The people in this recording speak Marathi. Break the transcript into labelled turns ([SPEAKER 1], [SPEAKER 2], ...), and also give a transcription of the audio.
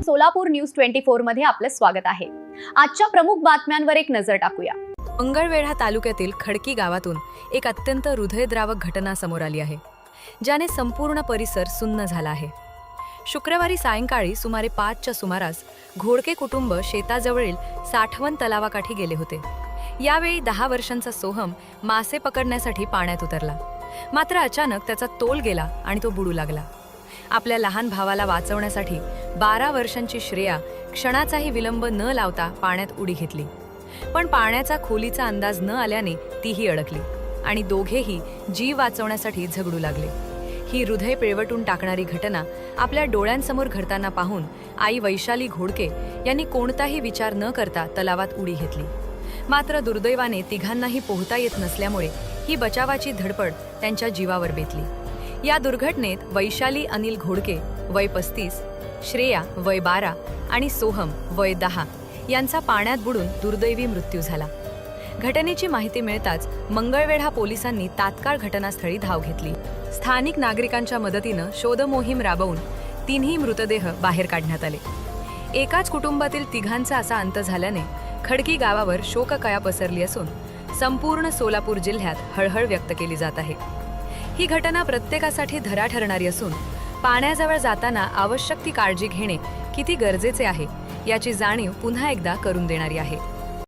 [SPEAKER 1] सोलापूर न्यूज 24 मध्ये आपलं स्वागत आहे। आजच्या प्रमुख बातम्यांवर एक नजर टाकूया।
[SPEAKER 2] मंगळवेढा तालुक्यातील खडकी गावातून एक अत्यंत हृदयद्रावक घटना समोर आली आहे, ज्याने संपूर्ण परिसर सुन्न झाला आहे। शुक्रवारी सायंकाळी सुमारे 5च्या सुमारास घोडके कुटुंब शेताजवळील साठवण तलावाकाठी गेले होते। यावेळी 10 वर्षांचा सोहम मासे पकडण्यासाठी पाण्यात उतरला, मात्र अचानक त्याचा तोल गेला आणि तो बुडू लागला। आपल्या लहान भावाला वाचवण्यासाठी 12 वर्षांची श्रेया क्षणाचाही विलंब न लावता पाण्यात उडी घेतली, पण पाण्याचा खोलीचा अंदाज न आल्याने तीही अडकली आणि दोघेही जीव वाचवण्यासाठी झगडू लागले। ही हृदय पिळवटून टाकणारी घटना आपल्या डोळ्यांसमोर घडताना पाहून आई वैशाली घोडके यांनी कोणताही विचार न करता तलावात उडी घेतली। मात्र दुर्दैवाने तिघांनाही पोहता येत नसल्यामुळे ही बचावाची धडपड त्यांच्या जीवावर बेतली। या दुर्घटनेत वैशाली अनिल घोडके वय 35, श्रेया वय 12 आणि सोहम वय 10 यांचा पाण्यात बुडून दुर्दैवी मृत्यू झाला। घटनेची माहिती मिळताच मंगळवेढा पोलिसांनी तात्काळ घटनास्थळी धाव घेतली। स्थानिक नागरिकांच्या मदतीनं शोध मोहीम राबवून तिन्ही मृतदेह बाहेर काढण्यात आले। एकाच कुटुंबातील तिघांचा असा अंत झाल्याने खडकी गावावर शोककळा पसरली असून संपूर्ण सोलापूर जिल्ह्यात हळहळ व्यक्त केली जात आहे। ही घटना प्रत्येकासाठी धडा ठरणारी असून पाण्याजवळ जाताना आवश्यक ती काळजी घेणे किती गरजेचे आहे याची जाणीव पुन्हा एकदा करून देणारी आहे।